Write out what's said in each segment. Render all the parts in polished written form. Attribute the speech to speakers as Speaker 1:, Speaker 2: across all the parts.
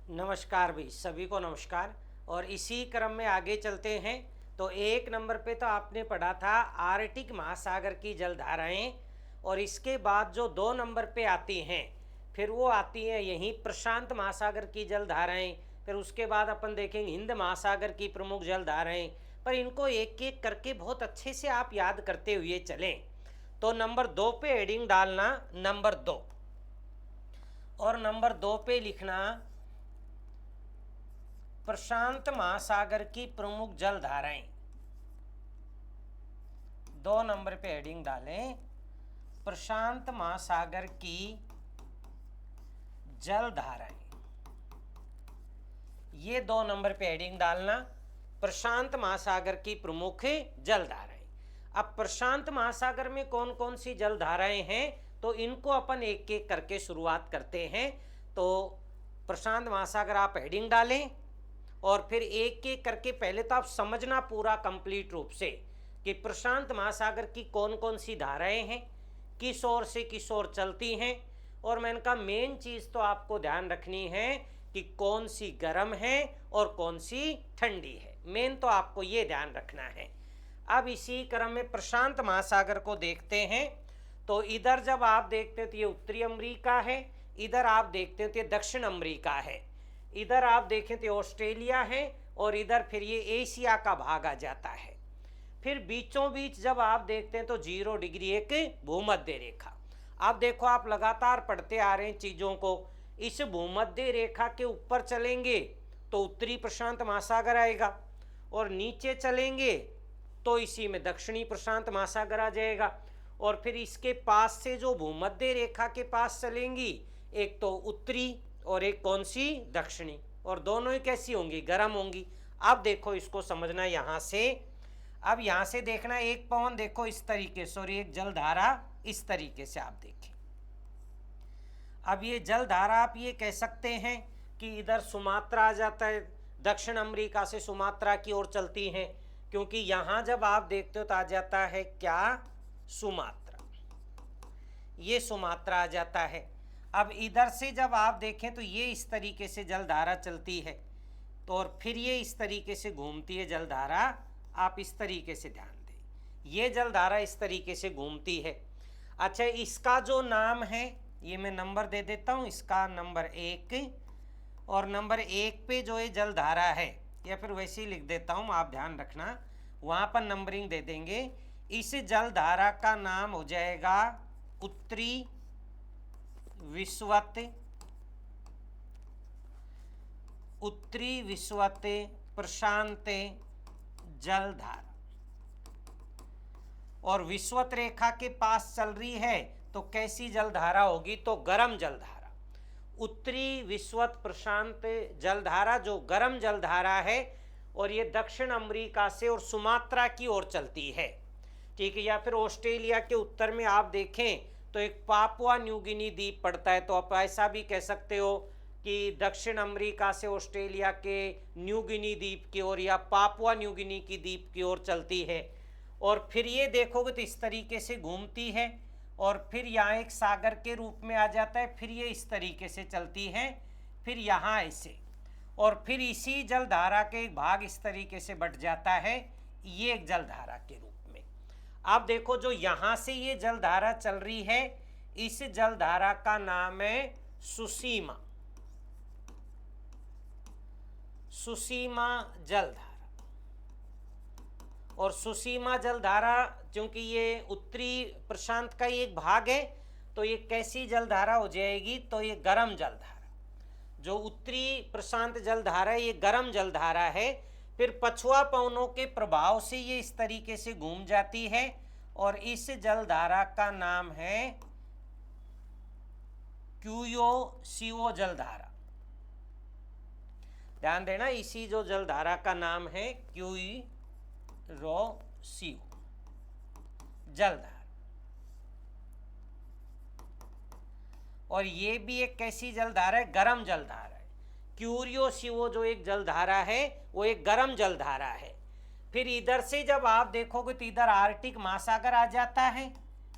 Speaker 1: नमस्कार भाई, सभी को नमस्कार। और इसी क्रम में आगे चलते हैं। तो एक नंबर पे तो आपने पढ़ा था आर्कटिक महासागर की जलधाराएं, और इसके बाद जो 2 नंबर पे आती हैं फिर वो आती हैं यहीं प्रशांत महासागर की जलधाराएं। फिर उसके बाद अपन देखेंगे हिंद महासागर की प्रमुख जलधाराएं। पर इनको एक एक करके बहुत अच्छे से आप याद करते हुए चलें। तो नंबर 2 पे हेडिंग डालना नंबर 2, और नंबर 2 पे लिखना प्रशांत महासागर की प्रमुख जलधाराएं। 2 नंबर पे हेडिंग डालें प्रशांत महासागर की जलधाराएं। ये 2 नंबर पे हेडिंग डालना प्रशांत महासागर की प्रमुख जलधाराएं। अब प्रशांत महासागर में कौन कौन सी जलधाराएं हैं तो इनको अपन एक एक करके शुरुआत करते हैं। तो प्रशांत महासागर आप हेडिंग डालें और फिर एक एक करके पहले तो आप समझना पूरा कंप्लीट रूप से कि प्रशांत महासागर की कौन कौन सी धाराएं हैं, किस ओर से किस ओर चलती हैं। और मैंने कहा मेन चीज़ तो आपको ध्यान रखनी है कि कौन सी गर्म है और कौन सी ठंडी है। मेन तो आपको ये ध्यान रखना है। अब इसी क्रम में प्रशांत महासागर को देखते हैं। तो इधर जब आप देखते हो तो ये उत्तरी अमेरिका है, इधर आप देखते हो तो ये दक्षिण अमेरिका है, इधर आप देखें तो ऑस्ट्रेलिया है, और इधर फिर ये एशिया का भाग आ जाता है। फिर बीचों बीच जब आप देखते हैं तो 0 डिग्री एक भूमध्य रेखा। आप देखो, आप लगातार पढ़ते आ रहे हैं चीज़ों को। इस भूमध्य रेखा के ऊपर चलेंगे तो उत्तरी प्रशांत महासागर आएगा, और नीचे चलेंगे तो इसी में दक्षिणी प्रशांत महासागर आ जाएगा। और फिर इसके पास से जो भूमध्य रेखा के पास चलेंगी, एक तो उत्तरी और एक कौन सी दक्षिणी, और दोनों ही कैसी होंगी, गर्म होंगी। अब देखो इसको समझना यहाँ से। अब यहाँ से देखना एक पवन देखो इस तरीके से, और एक जलधारा इस तरीके से आप देखें। अब ये जलधारा आप ये कह सकते हैं कि इधर सुमात्रा आ जाता है, दक्षिण अमेरिका से सुमात्रा की ओर चलती हैं, क्योंकि यहाँ जब आप देखते हो तो आ जाता है क्या, सुमात्रा। ये सुमात्रा आ जाता है। अब इधर से जब आप देखें तो ये इस तरीके से जलधारा चलती है, तो और फिर ये इस तरीके से घूमती है जलधारा। आप इस तरीके से ध्यान दें, ये जलधारा इस तरीके से घूमती है। अच्छा, इसका जो नाम है ये मैं नंबर दे देता हूँ, इसका नंबर 1, और नंबर 1 पे जो ये जलधारा है, या फिर वैसे ही लिख देता हूँ, आप ध्यान रखना, वहाँ पर नंबरिंग दे देंगे। इस जलधारा का नाम हो जाएगा उत्तरी विषुवत, उत्तरी विषुवत प्रशांत जलधारा। और विषुवत रेखा के पास चल रही है तो कैसी जलधारा होगी, तो गर्म जलधारा। उत्तरी विषुवत प्रशांत जलधारा जो गर्म जलधारा है, और ये दक्षिण अमेरिका से और सुमात्रा की ओर चलती है, ठीक है। या फिर ऑस्ट्रेलिया के उत्तर में आप देखें तो एक पापुआ न्यू गिनी द्वीप पड़ता है, तो आप ऐसा भी कह सकते हो कि दक्षिण अमेरिका से ऑस्ट्रेलिया के न्यू गिनी द्वीप की ओर या पापुआ न्यू गिनी की द्वीप की ओर चलती है। और फिर ये देखोगे तो इस तरीके से घूमती है, और फिर यहाँ एक सागर के रूप में आ जाता है, फिर ये इस तरीके से चलती है, फिर यहाँ ऐसे, और फिर इसी जलधारा के एक भाग इस तरीके से बट जाता है, ये एक जलधारा के रूप में। आप देखो जो यहाँ से ये जलधारा चल रही है, इस जलधारा का नाम है सुसीमा, सुसीमा जलधारा। और सुसीमा जलधारा क्योंकि ये उत्तरी प्रशांत का ही एक भाग है, तो ये कैसी जलधारा हो जाएगी, तो ये गर्म जलधारा। जो उत्तरी प्रशांत जलधारा है ये गर्म जलधारा है। फिर पछुआ पवनों के प्रभाव से ये इस तरीके से घूम जाती है, और इस जलधारा का नाम है क्यूयोसीओ जलधारा। ध्यान देना, इसी जो जलधारा का नाम है क्यूयोसीओ जलधारा। और ये भी एक कैसी जलधारा है, गर्म जलधारा है। क्यूरियोसीओ जो एक जलधारा है वो एक गर्म जलधारा है। फिर इधर से जब आप देखोगे तो इधर आर्कटिक महासागर आ जाता है,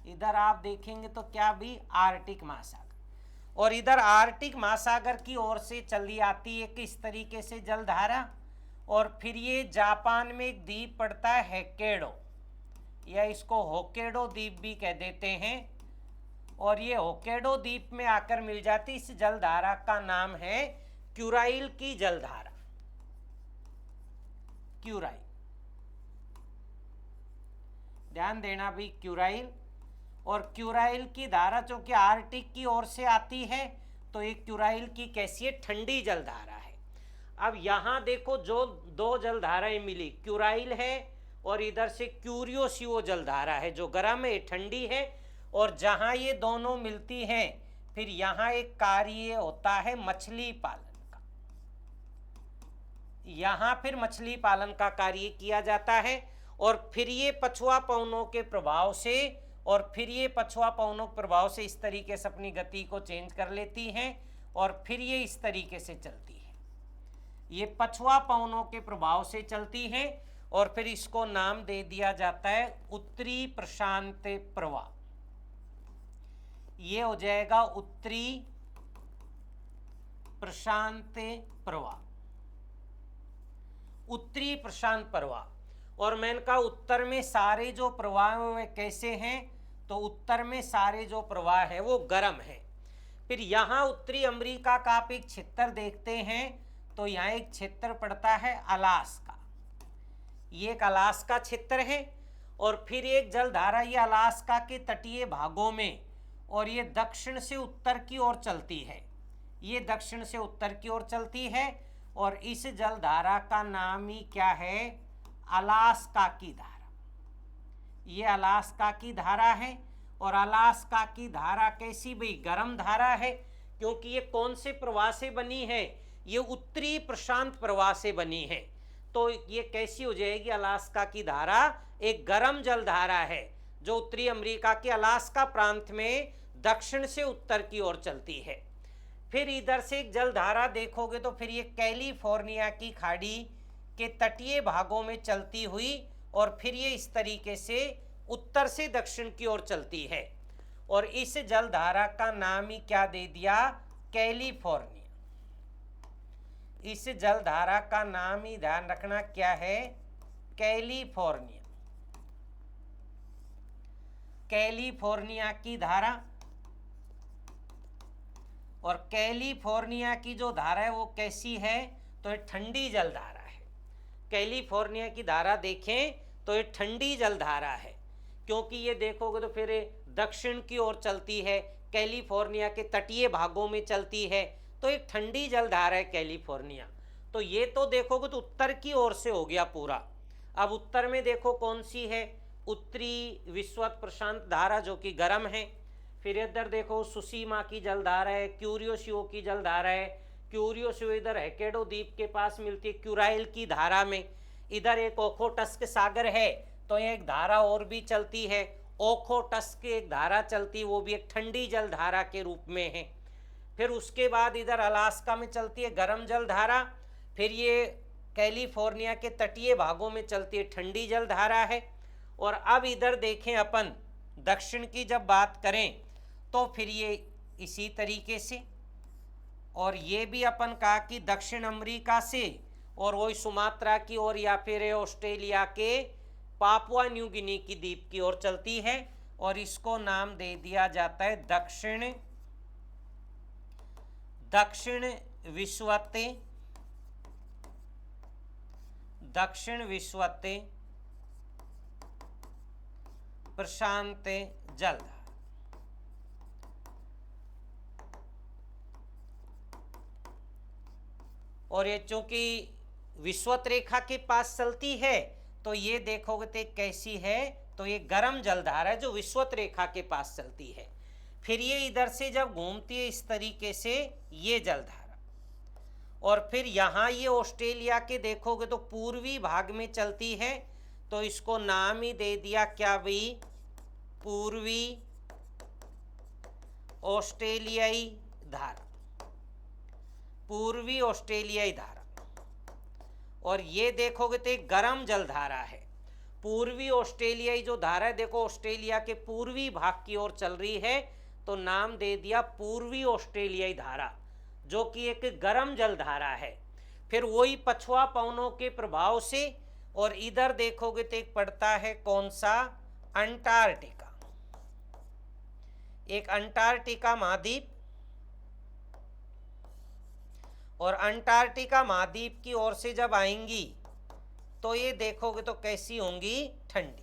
Speaker 1: इधर आप देखेंगे तो क्या भी आर्कटिक महासागर। और इधर आर्कटिक महासागर की ओर से चली आती है किस तरीके से जलधारा, और फिर ये जापान में एक द्वीप पड़ता है होक्काइडो, या इसको होक्काइडो द्वीप भी कह देते हैं, और ये होक्काइडो द्वीप में आकर मिल जाती। इस जलधारा का नाम है क्यूराइल की जलधारा, क्यूराइल, ध्यान देना भाई, क्यूराइल। और क्यूराइल की धारा जो कि आर्कटिक की ओर से आती है, तो एक क्यूराइल की कैसी है, ठंडी जलधारा है। अब यहाँ देखो जो दो जलधाराएं मिली, क्यूराइल है और इधर से क्यूरियोसियो जलधारा है, जो गर्म है, ठंडी है। और जहाँ ये दोनों मिलती हैं, फिर यहाँ एक कार्य होता है मछली पालन का, यहाँ फिर मछली पालन का कार्य किया जाता है। और फिर ये पछुआ पवनों के प्रभाव से, और फिर ये पछुआ पवनों के प्रभाव से इस तरीके से अपनी गति को चेंज कर लेती हैं, और फिर ये इस तरीके से चलती है। ये पछुआ पवनों के प्रभाव से चलती हैं, और फिर इसको नाम दे दिया जाता है उत्तरी प्रशांत प्रवाह। ये हो जाएगा उत्तरी प्रशांत प्रवाह, उत्तरी प्रशांत प्रवाह। और मैंने कहा उत्तर में सारे जो प्रवाह वे कैसे हैं, तो उत्तर में सारे जो प्रवाह है वो गर्म है। फिर यहाँ उत्तरी अमेरिका का आप एक क्षेत्र देखते हैं, तो यहाँ एक क्षेत्र पड़ता है अलास्का, ये एक अलास्का क्षेत्र है। और फिर एक जलधारा ये अलास्का के तटीय भागों में, और ये दक्षिण से उत्तर की ओर चलती है, ये दक्षिण से उत्तर की ओर चलती है। और इस जलधारा का नाम ही क्या है, अलास्का की धारा। ये अलास्का की धारा है। और अलास्का की धारा कैसी भाई, गर्म धारा है, क्योंकि ये कौन से प्रवाह से बनी है, ये उत्तरी प्रशांत प्रवाह से बनी है। तो ये कैसी हो जाएगी, अलास्का की धारा एक गर्म जलधारा है, जो उत्तरी अमेरिका के अलास्का प्रांत में दक्षिण से उत्तर की ओर चलती है। फिर इधर से एक जलधारा देखोगे तो फिर ये कैलिफोर्निया की खाड़ी के तटीय भागों में चलती हुई, और फिर ये इस तरीके से उत्तर से दक्षिण की ओर चलती है। और इस जलधारा का नाम ही क्या दे दिया, कैलिफोर्निया। इस जलधारा का नाम ही ध्यान रखना क्या है, कैलिफोर्निया, कैलिफोर्निया की धारा। और कैलिफोर्निया की जो धारा है वो कैसी है, तो ये ठंडी जलधारा है। कैलिफोर्निया की धारा देखें तो ये ठंडी जलधारा है, क्योंकि ये देखोगे तो फिर दक्षिण की ओर चलती है, कैलिफोर्निया के तटीय भागों में चलती है, तो एक ठंडी जलधारा है कैलिफोर्निया। तो ये तो देखोगे तो उत्तर की ओर से हो गया पूरा। अब उत्तर में देखो कौन सी है, उत्तरी विषुवत प्रशांत धारा जो कि गर्म है। फिर इधर देखो सुसीमा की जलधारा है, क्यूरियोसियो की जलधारा है। क्यूरियोसियो इधर होक्काइडो द्वीप के पास मिलती है क्यूराइल की धारा में। इधर एक ओखोटस्क सागर है, तो एक धारा और भी चलती है, ओखोटस्क की एक धारा चलती है, वो भी एक ठंडी जलधारा के रूप में है। फिर उसके बाद इधर अलास्का में चलती है गर्म जलधारा। फिर ये कैलिफोर्निया के तटीय भागों में चलती है ठंडी जलधारा है। और अब इधर देखें अपन दक्षिण की जब बात करें तो फिर ये इसी तरीके से, और ये भी अपन कहा कि दक्षिण अमेरिका से और वही सुमात्रा की ओर या फिर ऑस्ट्रेलिया के पापुआ न्यू गिनी की द्वीप की ओर चलती है, और इसको नाम दे दिया जाता है दक्षिण विषुवत प्रशांत जलधारा। और ये चूंकि विषुवत रेखा के पास चलती है, तो ये देखोगे तो कैसी है, तो ये गर्म जलधारा है जो विषुवत रेखा के पास चलती है। फिर ये इधर से जब घूमती है इस तरीके से ये जलधारा, और फिर यहाँ ये ऑस्ट्रेलिया के देखोगे तो पूर्वी भाग में चलती है, तो इसको नाम ही दे दिया क्या भाई, पूर्वी ऑस्ट्रेलियाई धारा, पूर्वी ऑस्ट्रेलियाई धारा। और ये देखोगे तो एक गर्म जलधारा है। पूर्वी ऑस्ट्रेलियाई जो धारा है, देखो ऑस्ट्रेलिया के पूर्वी भाग की ओर चल रही है, तो नाम दे दिया पूर्वी ऑस्ट्रेलियाई धारा, जो कि एक गर्म जल धारा है। फिर वही पछुआ पवनों के प्रभाव से, और इधर देखोगे तो एक पड़ता है कौन सा, अंटार्कटिका, एक अंटार्कटिका महाद्वीप, और अंटार्कटिका महाद्वीप की ओर से जब आएंगी तो ये देखोगे तो कैसी होंगी, ठंडी,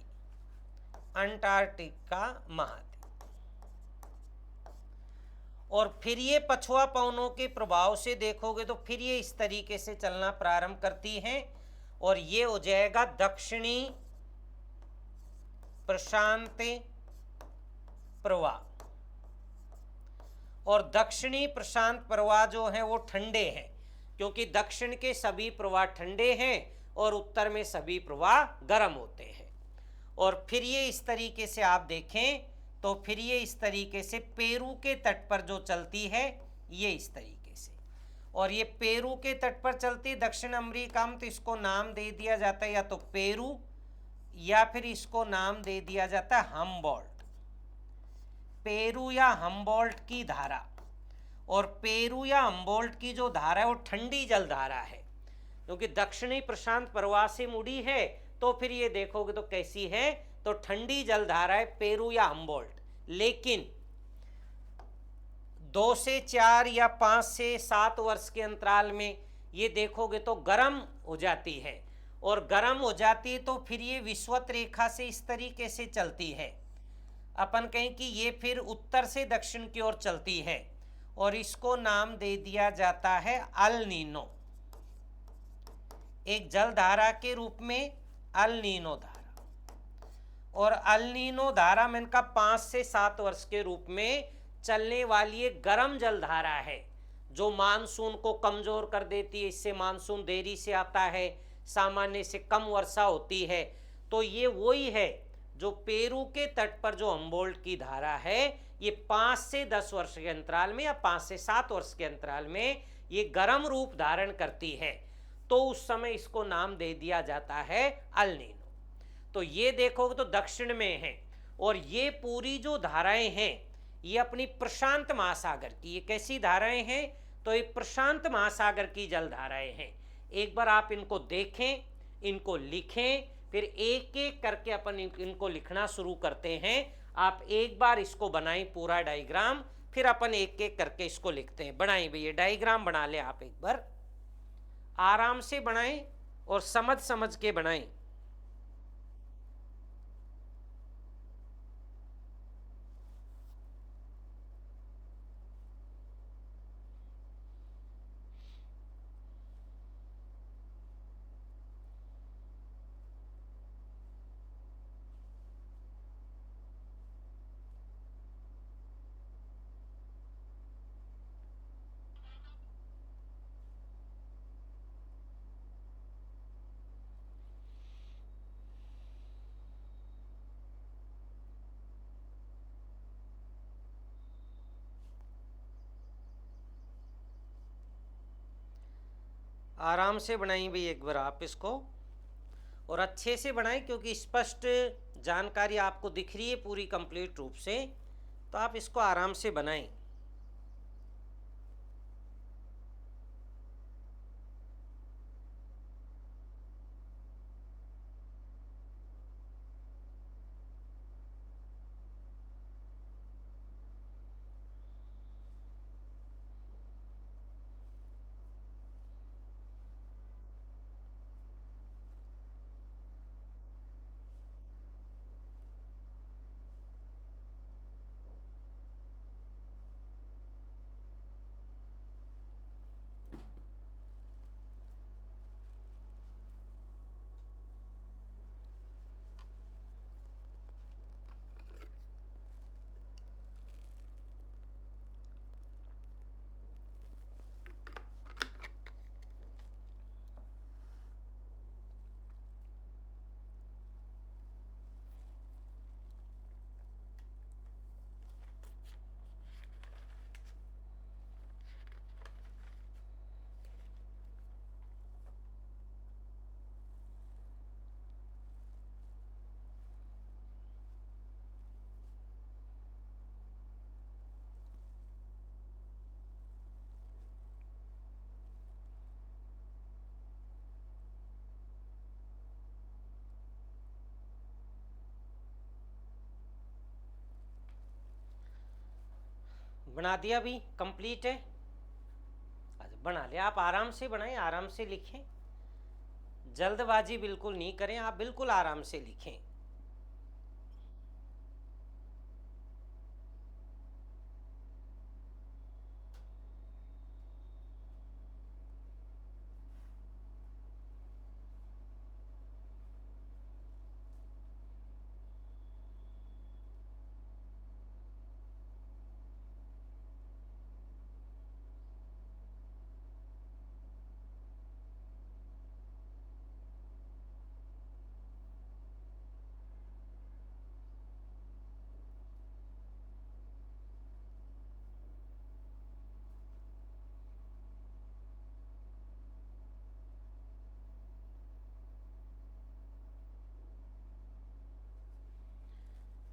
Speaker 1: अंटार्कटिका महाद्वीप। और फिर ये पछुआ पवनों के प्रभाव से देखोगे तो फिर ये इस तरीके से चलना प्रारंभ करती हैं, और ये हो जाएगा दक्षिणी प्रशांत प्रवाह। और दक्षिणी प्रशांत प्रवाह जो है वो ठंडे हैं, क्योंकि दक्षिण के सभी प्रवाह ठंडे हैं और उत्तर में सभी प्रवाह गर्म होते हैं। और फिर ये इस तरीके से आप देखें तो फिर ये इस तरीके से पेरू के तट पर जो चलती है, ये इस तरीके से, और ये पेरू के तट पर चलती है दक्षिण अमेरिका में, तो इसको नाम दे दिया जाता है या तो पेरू, या फिर इसको नाम दे दिया जाता है हम्बोल्ट, पेरू या हम्बोल्ट की धारा। और पेरू या हम्बोल्ट की जो धारा है वो ठंडी जल धारा है, क्योंकि दक्षिणी प्रशांत प्रवाह से मुड़ी है, तो फिर ये देखोगे तो कैसी है, तो ठंडी जल धारा है पेरू या हम्बोल्ट। लेकिन 2 से 4 या 5 से 7 वर्ष के अंतराल में ये देखोगे तो गर्म हो जाती है, और गर्म हो जाती है तो फिर ये विषुवत रेखा से इस तरीके से चलती है, अपन कहें कि ये फिर उत्तर से दक्षिण की ओर चलती है, और इसको नाम दे दिया जाता है अल नीनो, एक जल धारा के रूप में अल नीनो धारा। और अल नीनो धारा में इनका 5 से 7 वर्ष के रूप में चलने वाली एक गर्म जल धारा है, जो मानसून को कमजोर कर देती है, इससे मानसून देरी से आता है, सामान्य से कम वर्षा होती है। तो ये वही है जो पेरू के तट पर जो हम्बोल्ट की धारा है, ये 5 से 10 वर्ष के अंतराल में या 5 से 7 वर्ष के अंतराल में ये गर्म रूप धारण करती है, तो उस समय इसको नाम दे दिया जाता है अल नीनो। तो ये देखोगे तो दक्षिण में है, और ये पूरी जो धाराएं हैं ये अपनी प्रशांत महासागर की, ये कैसी धाराएं हैं, तो ये प्रशांत महासागर की जल धाराएं हैं। एक बार आप इनको देखें, इनको लिखें, फिर एक एक करके अपन इनको लिखना शुरू करते हैं। आप एक बार इसको बनाएं पूरा डायग्राम, फिर अपन एक एक करके इसको लिखते हैं। बनाएं भैया, डायग्राम बना ले आप, एक बार आराम से बनाएं और समझ समझ के बनाएं। आराम से बनाएं भी एक बार आप इसको, और अच्छे से बनाएं, क्योंकि स्पष्ट जानकारी आपको दिख रही है पूरी कंप्लीट रूप से, तो आप इसको आराम से बनाएं। बना दिया, भी कंप्लीट है। अच्छा बना लिया, आप आराम से बनाएं, आराम से लिखें, जल्दबाजी बिल्कुल नहीं करें, आप बिल्कुल आराम से लिखें।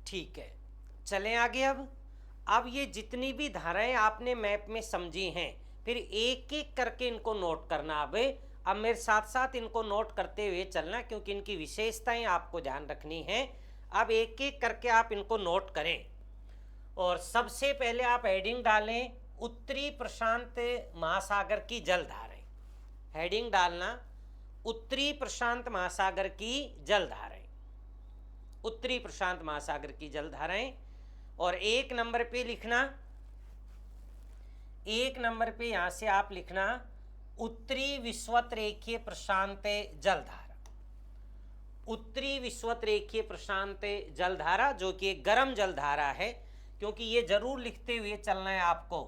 Speaker 1: ठीक है, चलें आगे। अब ये जितनी भी धाराएं आपने मैप में समझी हैं, फिर एक एक करके इनको नोट करना। अब मेरे साथ साथ इनको नोट करते हुए चलना, क्योंकि इनकी विशेषताएं आपको ध्यान रखनी है। अब एक एक करके आप इनको नोट करें। और सबसे पहले आप हेडिंग डालें, उत्तरी प्रशांत महासागर की जलधाराएं। हेडिंग डालना, उत्तरी प्रशांत महासागर की जलधाराएं, उत्तरी प्रशांत महासागर की जलधाराएं। और एक नंबर पे लिखना, एक नंबर पे यहां से आप लिखना उत्तरी विषुवत रेखीय प्रशांत जलधारा। उत्तरी विषुवत रेखीय प्रशांत जलधारा, जो कि एक गर्म जलधारा है, क्योंकि ये जरूर लिखते हुए चलना है आपको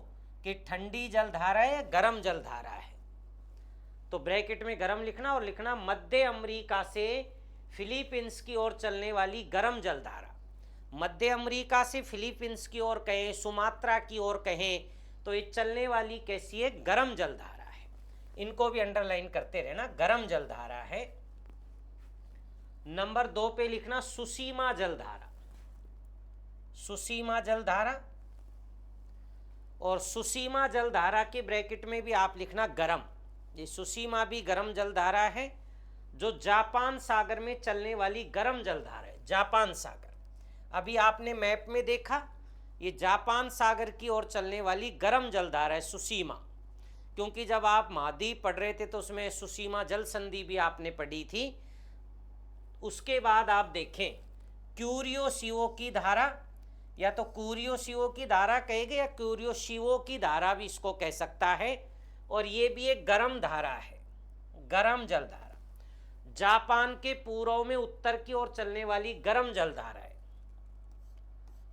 Speaker 1: कि ठंडी जलधारा है, गर्म जलधारा है। तो ब्रैकेट में गर्म लिखना और लिखना मध्य अमेरिका से फिलीपींस की ओर चलने वाली गर्म जलधारा। मध्य अमेरिका से फिलीपींस की ओर कहें, सुमात्रा की ओर कहें, तो ये चलने वाली कैसी है? गर्म जलधारा है। इनको भी अंडरलाइन करते रहना, गर्म जलधारा है। नंबर 2 पे लिखना सुसीमा जलधारा, सुसीमा जलधारा। और सुसीमा जलधारा के ब्रैकेट में भी आप लिखना गर्म। ये सुसीमा भी गर्म जलधारा है, जो जापान सागर में चलने वाली गर्म जलधारा है। जापान सागर, अभी आपने मैप में देखा, ये जापान सागर की ओर चलने वाली गर्म जलधारा है सुसीमा। क्योंकि जब आप महाद्वीप पढ़ रहे थे तो उसमें सुसीमा जल संधि भी आपने पढ़ी थी। उसके बाद आप देखें क्यूरियोशिवो की धारा, या तो कुरियोशिवो की धारा कहेंगे या क्यूरियोशिवो की धारा भी इसको कह सकता है। और ये भी एक गर्म धारा है, गर्म जलधारा। जापान के पूर्व में उत्तर की ओर चलने वाली गर्म जलधारा है,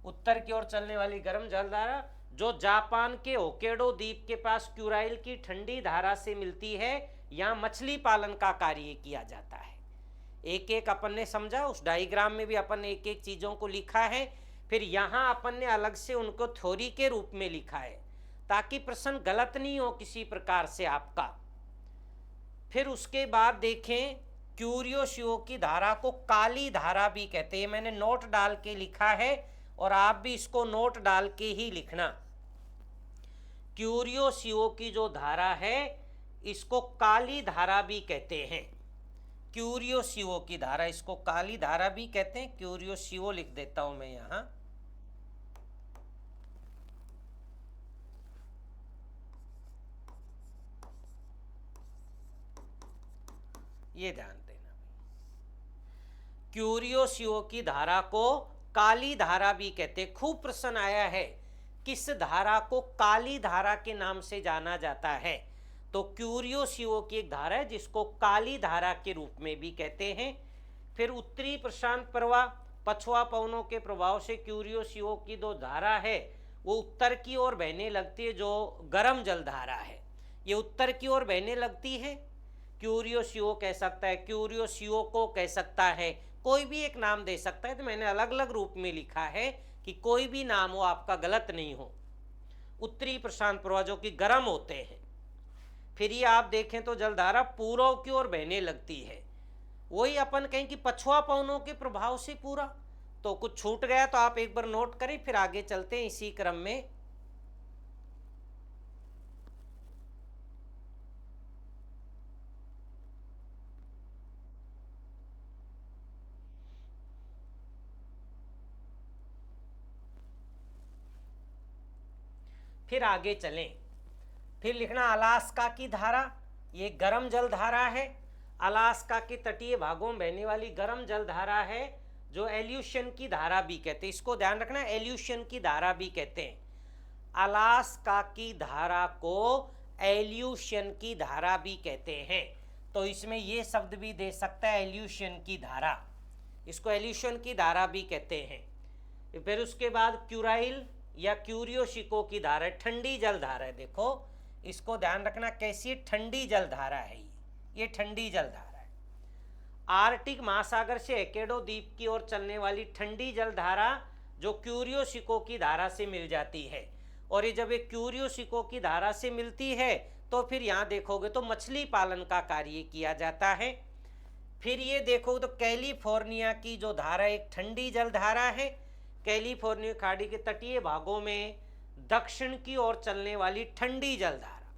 Speaker 1: उत्तर की ओर चलने वाली गर्म जलधारा, जो जापान के होक्काइडो द्वीप के पास क्यूराइल की ठंडी धारा से मिलती है। यहाँ मछली पालन का कार्य किया जाता है। एक एक अपन ने समझा, उस डायग्राम में भी अपन एक एक चीज़ों को लिखा है। फिर यहाँ अपन ने अलग से उनको थ्योरी के रूप में लिखा है, ताकि प्रश्न गलत नहीं हो किसी प्रकार से आपका। फिर उसके बाद देखें क्यूरियोशिवो की धारा को काली धारा भी कहते हैं। मैंने नोट डाल के लिखा है और आप भी इसको नोट डाल के ही लिखना। क्यूरियोशिवो की जो धारा है इसको काली धारा भी कहते हैं। क्यूरियोशिवो की धारा, इसको काली धारा भी कहते हैं। क्यूरियोशिवो लिख देता हूं मैं यहां। ये ध्यान देना, क्यूरियोशिवो की धारा को काली धारा भी कहते हैं। खूब प्रश्न आया है, किस धारा को काली धारा के नाम से जाना जाता है? तो क्यूरियोशिवो की एक धारा है जिसको काली धारा के रूप में भी कहते हैं। फिर उत्तरी प्रशांत प्रवाह, पछुआ पवनों के प्रभाव से क्यूरियोशिवो की जो धारा है वो उत्तर की ओर बहने लगती है, जो गर्म जलधारा है। ये उत्तर की ओर बहने लगती है। क्यूरियोशिवो कह सकता है, क्यूरियोशिवो को कह सकता है, कोई भी एक नाम दे सकता है। तो मैंने अलग अलग रूप में लिखा है कि कोई भी नाम हो आपका गलत नहीं हो। उत्तरी प्रशांत प्रवाह जो कि गर्म होते हैं। फिर ये आप देखें तो जलधारा पूर्व की ओर बहने लगती है। वही अपन कहें कि पछुआ पवनों के प्रभाव से पूरा। तो कुछ छूट गया तो आप एक बार नोट करें, फिर आगे चलते हैं इसी क्रम में। फिर आगे चलें। फिर लिखना अलास्का की धारा, ये गर्म जल धारा है। अलास्का के तटीय भागों में बहने वाली गर्म जल धारा है, जो एल्यूशन की धारा भी कहते हैं। इसको ध्यान रखना, एल्यूशन की धारा भी कहते हैं। अलास्का की धारा को एल्यूशन की धारा भी कहते हैं। तो इसमें ये शब्द भी दे सकता है, एल्यूशन की धारा, इसको एल्यूशन की धारा भी कहते हैं। फिर उसके बाद क्यूराइल या क्यूरियोशिको की धारा, ठंडी जल धारा है। देखो इसको ध्यान रखना, कैसी ठंडी जल धारा है ये ठंडी जल धारा है। आर्कटिक महासागर से एकेडो द्वीप की ओर चलने वाली ठंडी जल धारा जो क्यूरियोशिको की धारा से मिल जाती है। और ये जब एक क्यूरियोशिको की धारा से मिलती है तो फिर यहाँ देखोगे तो मछली पालन का कार्य किया जाता है। फिर ये देखो तो कैलिफोर्निया की जो धारा एक ठंडी जल धारा है। कैलिफोर्निया खाड़ी के तटीय भागों में दक्षिण की ओर चलने वाली ठंडी जल धारा,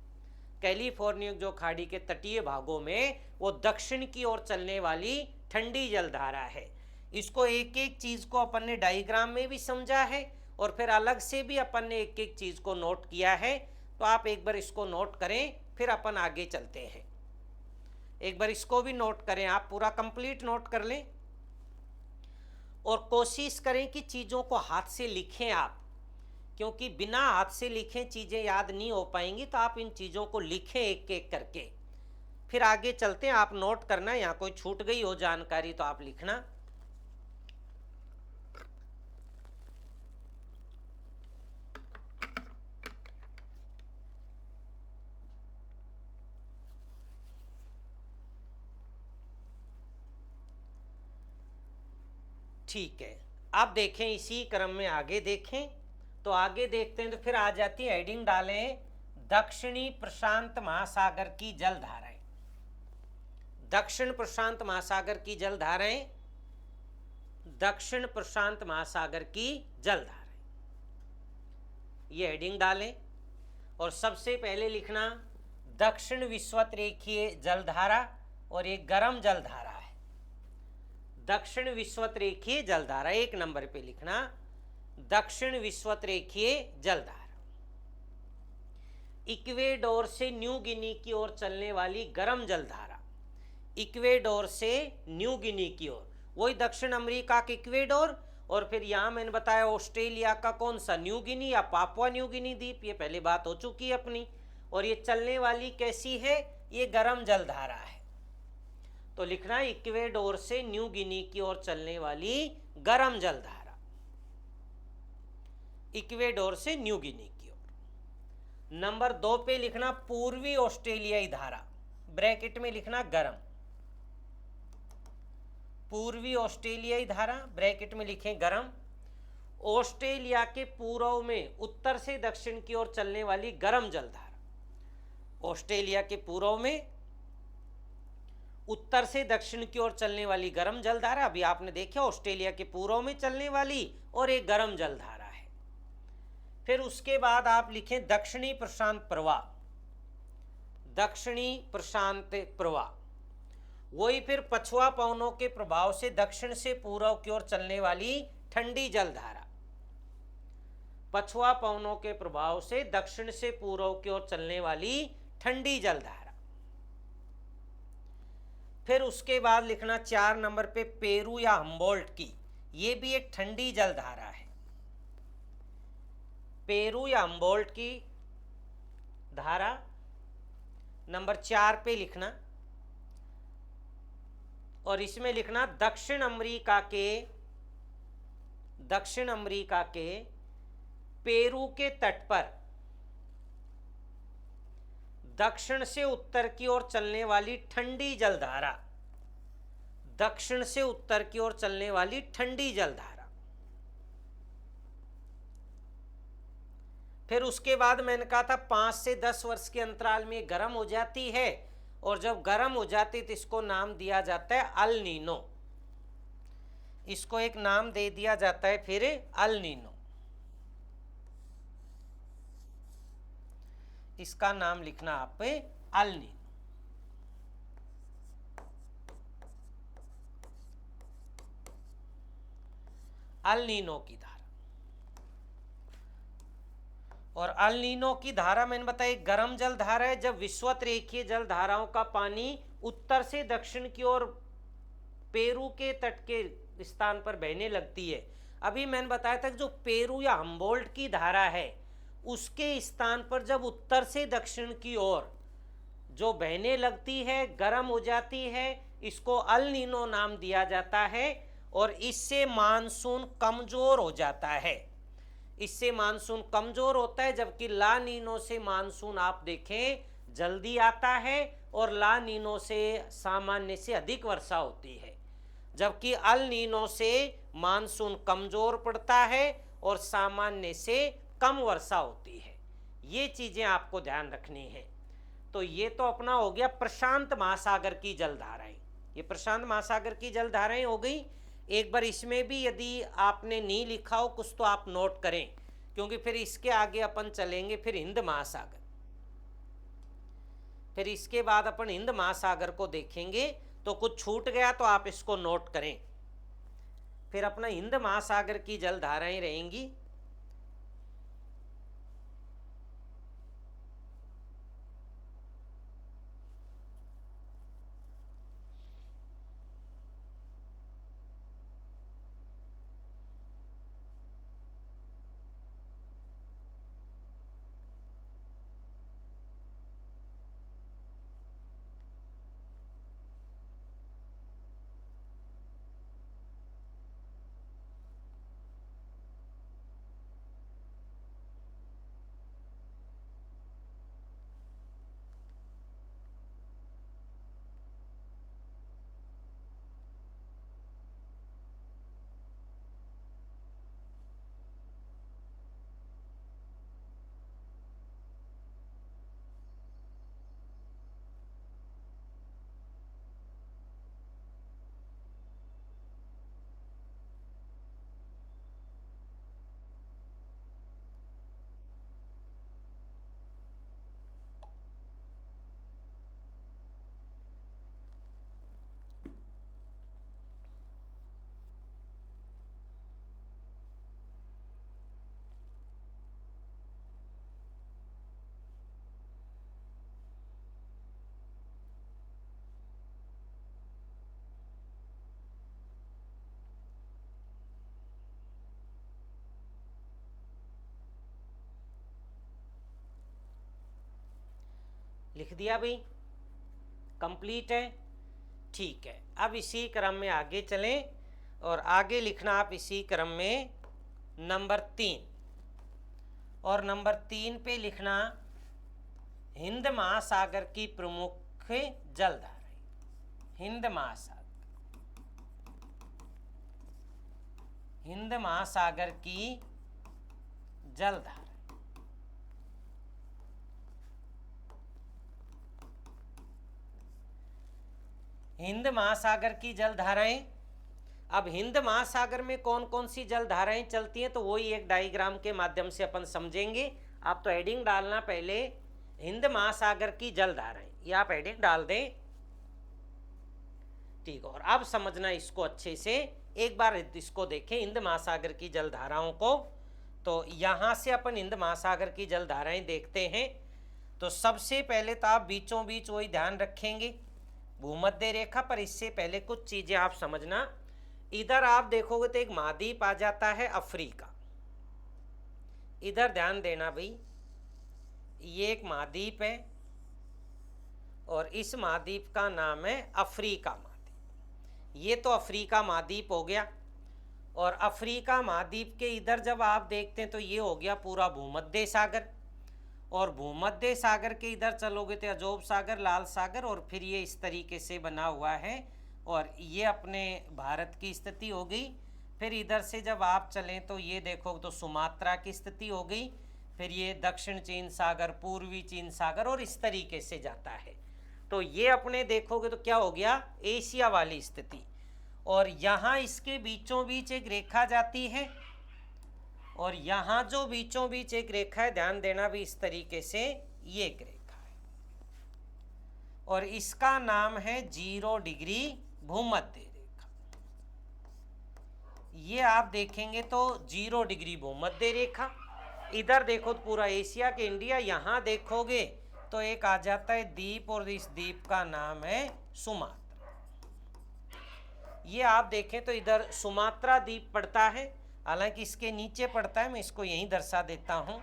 Speaker 1: कैलिफोर्निया जो खाड़ी के तटीय भागों में वो दक्षिण की ओर चलने वाली ठंडी जल धारा है। इसको एक एक चीज को अपन ने डायग्राम में भी समझा है और फिर अलग से भी अपन ने एक एक चीज को नोट किया है। तो आप एक बार इसको नोट करें, फिर अपन आगे चलते हैं। एक बार इसको भी नोट करें, आप पूरा कंप्लीट नोट कर लें और कोशिश करें कि चीज़ों को हाथ से लिखें आप, क्योंकि बिना हाथ से लिखें चीज़ें याद नहीं हो पाएंगी। तो आप इन चीज़ों को लिखें एक एक करके, फिर आगे चलते हैं। आप नोट करना, यहाँ कोई छूट गई हो जानकारी तो आप लिखना। ठीक है, अब देखें इसी क्रम में आगे देखें। तो आगे देखते हैं तो फिर आ जाती है, हेडिंग डालें दक्षिणी प्रशांत महासागर की जल धाराएं। दक्षिण प्रशांत महासागर की जल धाराएं, दक्षिण प्रशांत महासागर की जल धाराएं, ये हेडिंग डालें। और सबसे पहले लिखना दक्षिण विषुवत रेखीय जलधारा, और एक गर्म जलधारा है। दक्षिण विषुवत रेखीय जलधारा, एक नंबर पे लिखना दक्षिण विषुवत रेखीय जलधारा। इक्वेडोर से न्यू गिनी की ओर चलने वाली गर्म जलधारा, इक्वेडोर से न्यू गिनी की ओर, वही दक्षिण अमेरिका के इक्वेडोर, और फिर यहाँ मैंने बताया ऑस्ट्रेलिया का कौन सा, न्यू गिनी या पापुआ न्यू गिनी द्वीप, ये पहले बात हो चुकी है अपनी। और ये चलने वाली कैसी है, ये गर्म जलधारा है। तो लिखना इक्वेडोर से न्यू गिनी की ओर चलने वाली गर्म जलधारा, इक्वेडोर से न्यू गिनी की ओर। नंबर 2 पे लिखना पूर्वी ऑस्ट्रेलियाई धारा, ब्रैकेट में लिखना गर्म, पूर्वी ऑस्ट्रेलियाई धारा ब्रैकेट में लिखें गर्म। ऑस्ट्रेलिया के पूर्व में उत्तर से दक्षिण की ओर चलने वाली गर्म जलधारा, ऑस्ट्रेलिया के पूर्व में उत्तर से दक्षिण की ओर चलने वाली गर्म जलधारा, अभी आपने देखा ऑस्ट्रेलिया के पूर्व में चलने वाली और एक गर्म जलधारा है। फिर उसके बाद आप लिखें दक्षिणी प्रशांत प्रवाह, दक्षिणी प्रशांत प्रवाह, वही फिर पछुआ पवनों के प्रभाव से दक्षिण से पूर्व की ओर चलने वाली ठंडी जलधारा, पछुआ पवनों के प्रभाव से दक्षिण से पूर्व की ओर चलने वाली ठंडी जलधारा। फिर उसके बाद लिखना 4 नंबर पे पेरू या हम्बोल्ट की, ये भी एक ठंडी जलधारा है, पेरू या हम्बोल्ट की धारा नंबर 4 पे लिखना। और इसमें लिखना दक्षिण अमेरिका के पेरू के तट पर दक्षिण से उत्तर की ओर चलने वाली ठंडी जलधारा, दक्षिण से उत्तर की ओर चलने वाली ठंडी जलधारा। फिर उसके बाद मैंने कहा था 5 से 10 वर्ष के अंतराल में गर्म हो जाती है, और जब गर्म हो जाती तो इसको नाम दिया जाता है अल नीनो, इसको एक नाम दे दिया जाता है फिर अल नीनो, इसका नाम लिखना आप अल नीनो। अल नीनो की धारा। और अल नीनो की धारा मैंने बताया गर्म जल धारा है, जब विषुवत रेखीय जल धाराओं का पानी उत्तर से दक्षिण की ओर पेरू के तट के स्थान पर बहने लगती है। अभी मैंने बताया था कि जो पेरू या हम्बोल्ट की धारा है उसके स्थान पर जब उत्तर से दक्षिण की ओर जो बहने लगती है, गर्म हो जाती है, इसको अल नीनो नाम दिया जाता है और इससे मानसून कमजोर हो जाता है। इससे मानसून कमजोर होता है, जबकि ला नीनो से मानसून आप देखें जल्दी आता है और ला नीनो से सामान्य से अधिक वर्षा होती है, जबकि अल नीनो से मानसून कमजोर पड़ता है और सामान्य से कम वर्षा होती है। ये चीज़ें आपको ध्यान रखनी है। तो ये तो अपना हो गया प्रशांत महासागर की जलधाराएं, ये प्रशांत महासागर की जलधाराएं हो गई। एक बार इसमें भी यदि आपने नहीं लिखा हो कुछ तो आप नोट करें, क्योंकि फिर इसके आगे अपन चलेंगे फिर हिंद महासागर, फिर इसके बाद अपन हिंद महासागर को देखेंगे। तो कुछ छूट गया तो आप इसको नोट करें। फिर अपना हिंद महासागर की जलधाराएं रहेंगी। लिख दिया भाई, कंप्लीट है, ठीक है। अब इसी क्रम में आगे चलें और आगे लिखना आप इसी क्रम में नंबर 3, और नंबर 3 पे लिखना हिंद महासागर की प्रमुख जलधाराएं। हिंद महासागर, हिंद महासागर की जलधारा। हिंद महासागर की जलधाराएं। अब हिंद महासागर में कौन कौन सी जलधाराएं चलती हैं तो वही एक डायग्राम के माध्यम से अपन समझेंगे। आप तो हेडिंग डालना पहले हिंद महासागर की जलधाराएं, ये आप हेडिंग डाल दें, ठीक है। और अब समझना इसको अच्छे से, एक बार इसको देखें हिंद महासागर की जलधाराओं को। तो यहाँ से अपन हिंद महासागर की जलधाराएं देखते हैं। तो सबसे पहले तो आप बीचों बीच वही ध्यान रखेंगे भूमध्य रेखा पर। इससे पहले कुछ चीजें आप समझना, इधर आप देखोगे तो एक महाद्वीप आ जाता है अफ्रीका, इधर ध्यान देना भाई, ये एक महाद्वीप है और इस महाद्वीप का नाम है अफ्रीका महाद्वीप। ये तो अफ्रीका महाद्वीप हो गया। और अफ्रीका महाद्वीप के इधर जब आप देखते हैं तो ये हो गया पूरा भूमध्य सागर, और भूमध्य सागर के इधर चलोगे तो अजोब सागर, लाल सागर, और फिर ये इस तरीके से बना हुआ है और ये अपने भारत की स्थिति हो गई। फिर इधर से जब आप चलें तो ये देखो तो सुमात्रा की स्थिति हो गई, फिर ये दक्षिण चीन सागर, पूर्वी चीन सागर, और इस तरीके से जाता है। तो ये अपने देखोगे तो क्या हो गया, एशिया वाली स्थिति। और यहाँ इसके बीचों बीच एक रेखा जाती है, और यहाँ जो बीचों बीच एक रेखा है, ध्यान देना भी इस तरीके से, ये एक रेखा है और इसका नाम है 0 डिग्री भूमध्य रेखा। ये आप देखेंगे तो 0 डिग्री भूमध्य रेखा, इधर देखो तो पूरा एशिया के इंडिया, यहाँ देखोगे तो एक आ जाता है द्वीप और इस द्वीप का नाम है सुमात्रा। ये आप देखें तो इधर सुमात्रा द्वीप पड़ता है, हालांकि इसके नीचे पड़ता है, मैं इसको यहीं दर्शा देता हूं।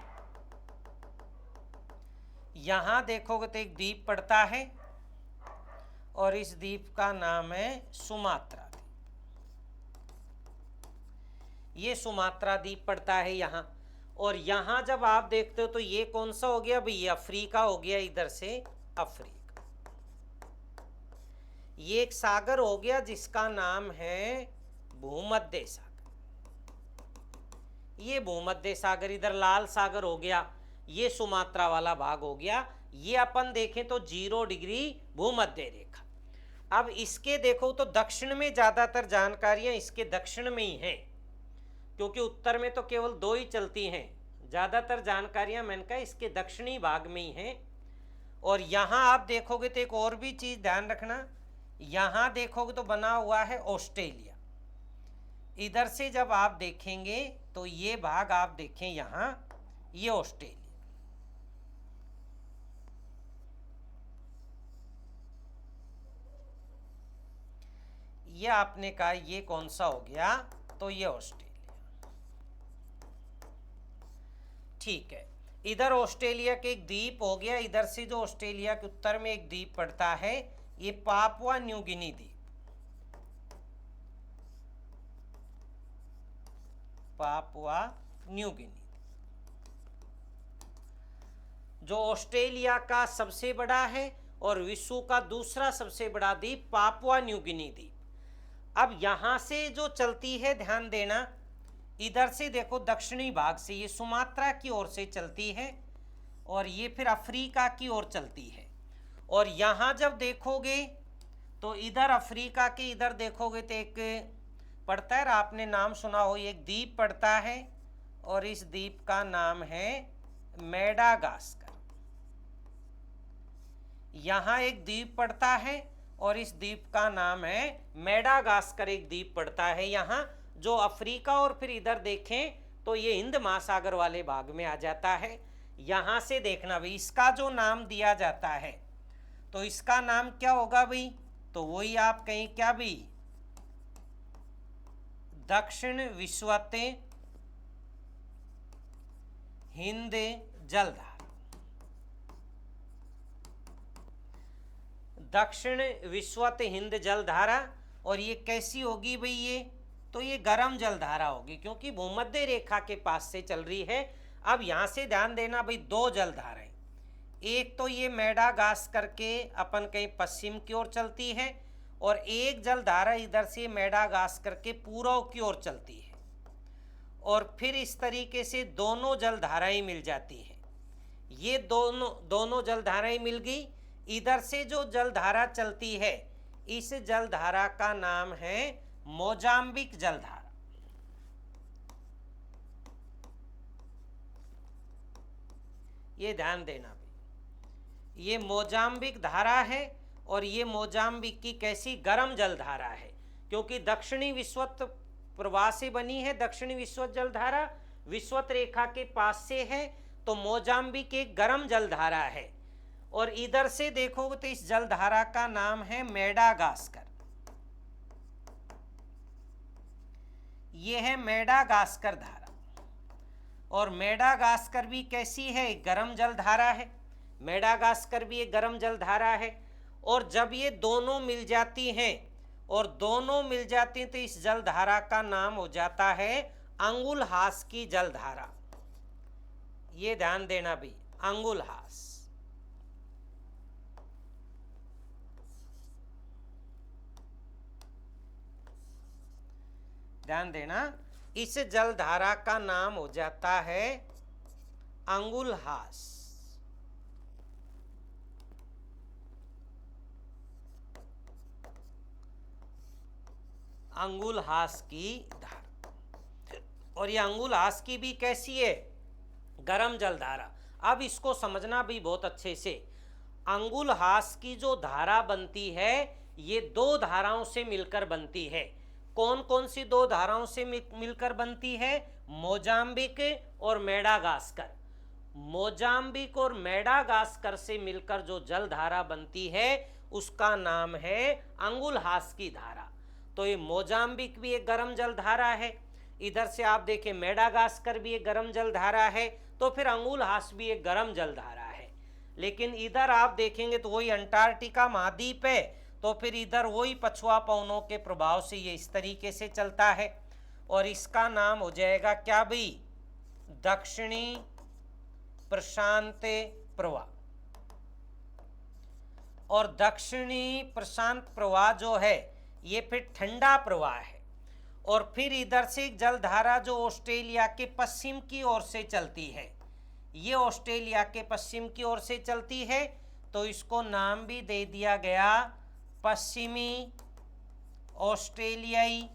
Speaker 1: यहां देखोगे तो एक द्वीप पड़ता है और इस द्वीप का नाम है सुमात्रा द्वीप। ये सुमात्रा द्वीप पड़ता है यहाँ। और यहाँ जब आप देखते हो तो ये कौन सा हो गया भाई, ये अफ्रीका हो गया, इधर से अफ्रीका। ये एक सागर हो गया जिसका नाम है भूमध्य सागर। ये भूमध्य सागर, इधर लाल सागर हो गया, ये सुमात्रा वाला भाग हो गया। ये अपन देखें तो 0 डिग्री भूमध्य रेखा। अब इसके देखो तो दक्षिण में ज्यादातर जानकारियां इसके दक्षिण में ही हैं, क्योंकि उत्तर में तो केवल 2 ही चलती हैं। ज्यादातर जानकारियां मैंने कहा इसके दक्षिणी भाग में ही हैं। और यहाँ आप देखोगे तो एक और भी चीज ध्यान रखना, यहाँ देखोगे तो बना हुआ है ऑस्ट्रेलिया। इधर से जब आप देखेंगे तो ये भाग आप देखें, यहाँ ये ऑस्ट्रेलिया। ये आपने कहा ये कौन सा हो गया, तो ये ऑस्ट्रेलिया। ठीक है, इधर ऑस्ट्रेलिया के एक द्वीप हो गया। इधर से जो ऑस्ट्रेलिया के उत्तर में एक द्वीप पड़ता है, ये पापुआ न्यू गिनी द्वीप। पापुआ न्यू गिनी जो ऑस्ट्रेलिया का सबसे बड़ा है और विश्व का दूसरा सबसे बड़ा द्वीप पापुआ न्यू गिनी द्वीप। अब यहां से जो चलती है, ध्यान देना, इधर से देखो दक्षिणी भाग से ये सुमात्रा की ओर से चलती है और ये फिर अफ्रीका की ओर चलती है। और यहाँ जब देखोगे तो इधर अफ्रीका के इधर देखोगे तो एक पड़ता है, आपने नाम सुना हो, एक द्वीप पड़ता है और इस द्वीप का नाम है मेडागास्कर। यहाँ एक द्वीप पड़ता है और इस द्वीप का नाम है मेडागास्कर, एक द्वीप पड़ता है यहाँ, जो अफ्रीका और फिर इधर देखें तो ये हिंद महासागर वाले भाग में आ जाता है। यहाँ से देखना भाई, इसका जो नाम दिया जाता है तो इसका नाम क्या होगा भाई, तो वही आप कहीं क्या भी, दक्षिण विश्वत हिंद जलधारा। दक्षिण विश्वत हिंद जलधारा। और ये कैसी होगी भाई, ये तो ये गर्म जलधारा होगी, क्योंकि भूमध्य रेखा के पास से चल रही है। अब यहाँ से ध्यान देना भाई, 2 जलधाराएं, एक तो ये मेडागास्कर के अपन कहीं पश्चिम की ओर चलती है और एक जलधारा इधर से मेडागास्कर के पूर्व की ओर चलती है। और फिर इस तरीके से दोनों जलधाराएं मिल जाती हैं। ये दोनों जलधाराएं मिल गई। इधर से जो जलधारा चलती है, इस जलधारा का नाम है मोजाम्बिक जलधारा। ये ध्यान देना भाई, ये मोजाम्बिक धारा है और ये मोजाम्बिक की कैसी गर्म जलधारा है, क्योंकि दक्षिणी विश्वत प्रवाह से बनी है। दक्षिणी विश्वत जलधारा विश्वत रेखा के पास से है, तो मोजाम्बिक एक गर्म जलधारा है। और इधर से देखोगे तो इस जलधारा का नाम है मेडागास्कर। ये है मेडागास्कर धारा। और मेडागास्कर भी कैसी है, गर्म जलधारा है। मेडागास्कर भी एक गर्म जलधारा है। और जब ये दोनों मिल जाती हैं और दोनों मिल जाती हैं तो इस जलधारा का नाम हो जाता है अंगुलहास की जलधारा। ये ध्यान देना भाई, अंगुलहास। ध्यान देना, इस जलधारा का नाम हो जाता है अंगुलहास। अंगुलहास की धारा। और ये अंगुलहास की भी कैसी है, गर्म जलधारा। अब इसको समझना भी बहुत अच्छे से। अंगुलहास की जो धारा बनती है, ये 2 धाराओं से मिलकर बनती है। कौन कौन सी 2 धाराओं से मिलकर बनती है, मोजाम्बिक और मेडागास्कर। मोजाम्बिक और मेडागास्कर से मिलकर जो जलधारा बनती है उसका नाम है अंगुलहास की धारा। तो ये मोजाम्बिक भी एक गर्म जलधारा है, इधर से आप देखें मेडागास्कर भी एक गर्म जलधारा है, तो फिर अंगुलहास भी एक गर्म जलधारा है। लेकिन इधर आप देखेंगे तो वही अंटार्कटिका महाद्वीप है, तो फिर इधर वही पछुआ पवनों के प्रभाव से ये इस तरीके से चलता है, और इसका नाम हो जाएगा क्या भाई, दक्षिणी प्रशांत प्रवाह। और दक्षिणी प्रशांत प्रवाह जो है ये फिर ठंडा प्रवाह है। और फिर इधर से एक जलधारा जो ऑस्ट्रेलिया के पश्चिम की ओर से चलती है, ये ऑस्ट्रेलिया के पश्चिम की ओर से चलती है, तो इसको नाम भी दे दिया गया पश्चिमी ऑस्ट्रेलियाई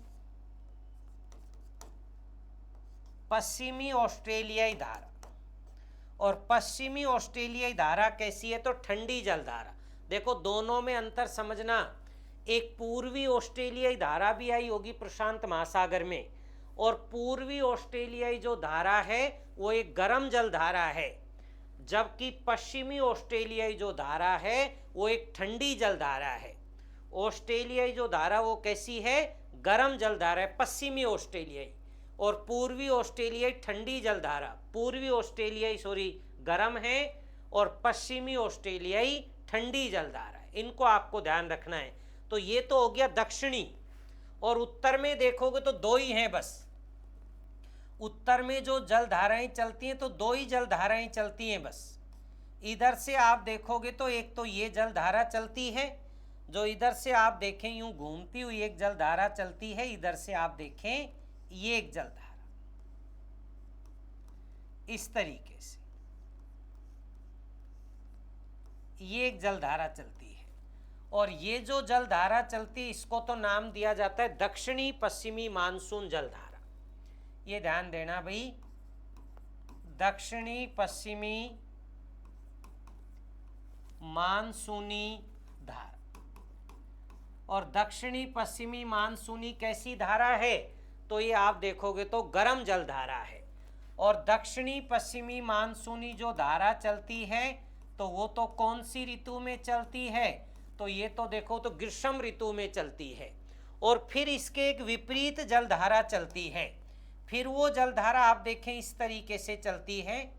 Speaker 1: धारा। और पश्चिमी ऑस्ट्रेलियाई धारा कैसी है, तो ठंडी जलधारा। देखो दोनों में अंतर समझना, एक पूर्वी ऑस्ट्रेलियाई धारा भी आई होगी प्रशांत महासागर में, और पूर्वी ऑस्ट्रेलियाई जो धारा है वो एक गर्म जलधारा है, जबकि पश्चिमी ऑस्ट्रेलियाई जो धारा है वो एक ठंडी जलधारा है। ऑस्ट्रेलियाई जो धारा वो कैसी है, गर्म जलधारा है पश्चिमी ऑस्ट्रेलियाई, और पूर्वी ऑस्ट्रेलियाई ठंडी जलधारा, पूर्वी ऑस्ट्रेलियाई गर्म है और पश्चिमी ऑस्ट्रेलियाई ठंडी जलधारा है। इनको आपको ध्यान रखना है। तो ये तो हो गया दक्षिणी। और उत्तर में देखोगे तो दो ही हैं बस, उत्तर में जो जलधाराएं चलती हैं तो दो ही जलधाराएं चलती हैं बस। इधर से आप देखोगे तो एक तो ये जलधारा चलती है, जो इधर से आप देखें यूं घूमती हुई एक जलधारा चलती है, इधर से आप देखें ये एक जलधारा इस तरीके से ये एक जलधारा चलती है। और ये जो जलधारा चलती है इसको तो नाम दिया जाता है दक्षिणी पश्चिमी मानसून जलधारा। ये ध्यान देना भाई, दक्षिणी पश्चिमी मानसूनी धारा। और दक्षिणी पश्चिमी मानसूनी कैसी धारा है, तो ये आप देखोगे तो गर्म जलधारा है। और दक्षिणी पश्चिमी मानसूनी जो धारा चलती है तो वो तो कौन सी ऋतु में चलती है, तो ये तो देखो तो ग्रीष्म ऋतु में चलती है। और फिर इसके एक विपरीत जलधारा चलती है, फिर वो जलधारा आप देखें इस तरीके से चलती है,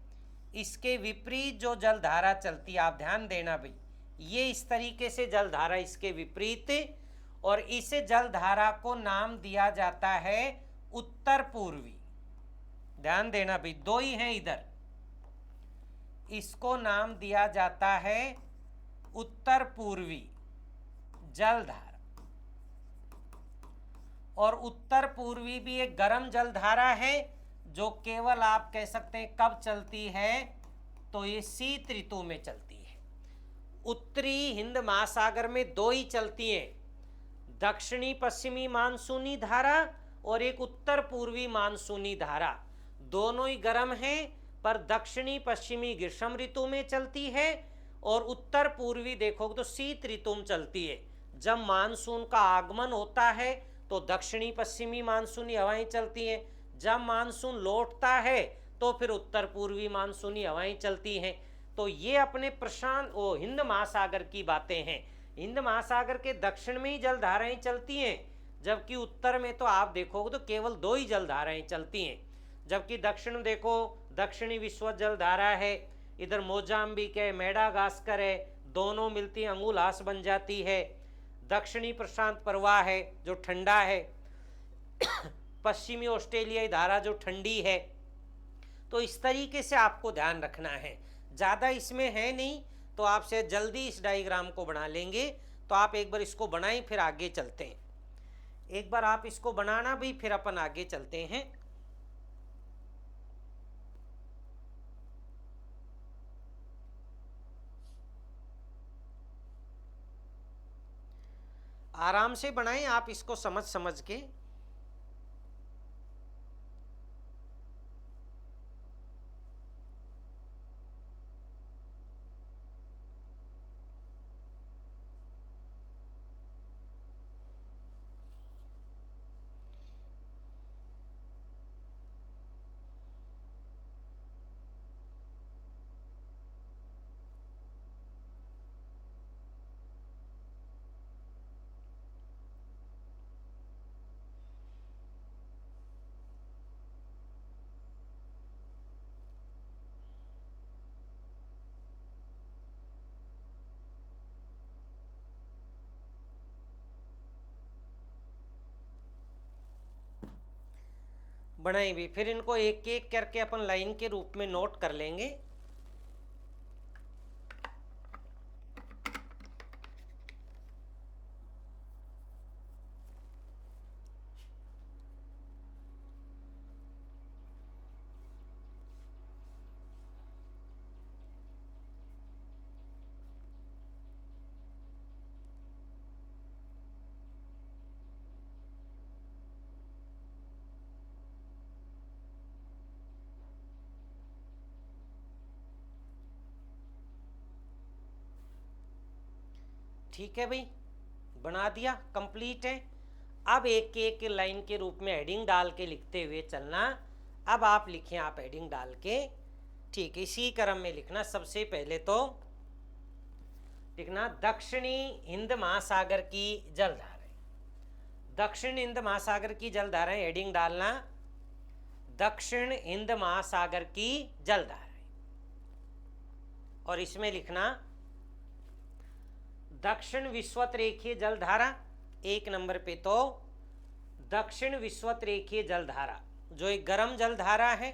Speaker 1: इसके विपरीत जो जलधारा चलती है आप ध्यान देना भाई, ये इस तरीके से जलधारा इसके विपरीत, और इस जलधारा को नाम दिया जाता है उत्तर पूर्वी। ध्यान देना भाई, दो ही हैं इधर, इसको नाम दिया जाता है उत्तर पूर्वी जलधारा। और उत्तर पूर्वी भी एक गर्म जलधारा है, जो केवल आप कह सकते हैं कब चलती है, तो ये शीत ऋतु में चलती है। उत्तरी हिंद महासागर में दो ही चलती हैं, दक्षिणी पश्चिमी मानसूनी धारा और एक उत्तर पूर्वी मानसूनी धारा। दोनों ही गर्म हैं, पर दक्षिणी पश्चिमी ग्रीष्म ऋतु में चलती है और उत्तर पूर्वी देखोगे तो शीत ऋतु में चलती है। जब मानसून का आगमन होता है तो दक्षिणी पश्चिमी मानसूनी हवाएं चलती हैं, जब मानसून लौटता है तो फिर उत्तर पूर्वी मानसूनी हवाएं चलती हैं। तो ये अपने प्रशांत हिंद महासागर की बातें हैं। हिंद महासागर के दक्षिण में ही जलधाराएं चलती हैं, जबकि उत्तर में तो आप देखोगे तो केवल दो ही जलधाराएं चलती हैं। जबकि दक्षिण देखो, दक्षिणी विश्व जलधारा है, इधर मोजाम्बिक है, मेडागास्कर है, दोनों मिलती अंगुलहास बन जाती है। दक्षिणी प्रशांत प्रवाह है जो ठंडा है, पश्चिमी ऑस्ट्रेलियाई धारा जो ठंडी है। तो इस तरीके से आपको ध्यान रखना है, ज़्यादा इसमें है नहीं, तो आपसे जल्दी इस डायग्राम को बना लेंगे। तो आप एक बार इसको बनाएं, फिर आगे चलते हैं। एक बार आप इसको बनाना भी, फिर अपन आगे चलते हैं। आराम से बनाएं आप इसको समझ समझ के। बनाई भी, फिर इनको एक एक करके अपन लाइन के रूप में नोट कर लेंगे। ठीक है भाई, बना दिया, कंप्लीट है। अब एक एक लाइन के रूप में हेडिंग डाल के लिखते हुए चलना। अब आप लिखें, आप हेडिंग डाल के, ठीक है, इसी क्रम में लिखना। सबसे पहले तो लिखना दक्षिणी हिंद महासागर की जलधाराएं। दक्षिण हिंद महासागर की जलधाराएं, हेडिंग डालना दक्षिण हिंद महासागर की जलधाराएं। और इसमें लिखना दक्षिण विषुवत रेखीय जलधारा। एक नंबर पे तो दक्षिण विषुवत रेखीय जलधारा जो एक गर्म जलधारा है।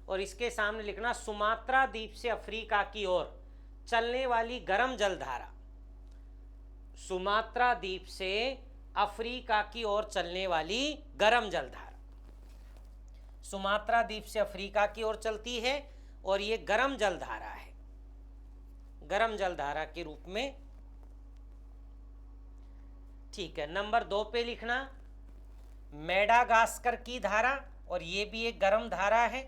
Speaker 1: और इसके सामने लिखना सुमात्रा द्वीप से अफ्रीका की ओर चलने वाली गर्म जलधारा। सुमात्रा द्वीप से अफ्रीका की ओर चलने वाली गर्म जलधारा। सुमात्रा द्वीप से अफ्रीका की ओर चलती है और ये गर्म जलधारा है, गर्म जलधारा के रूप में। ठीक है, नंबर 2 पे लिखना मेडागास्कर की धारा, और ये भी एक गर्म धारा है,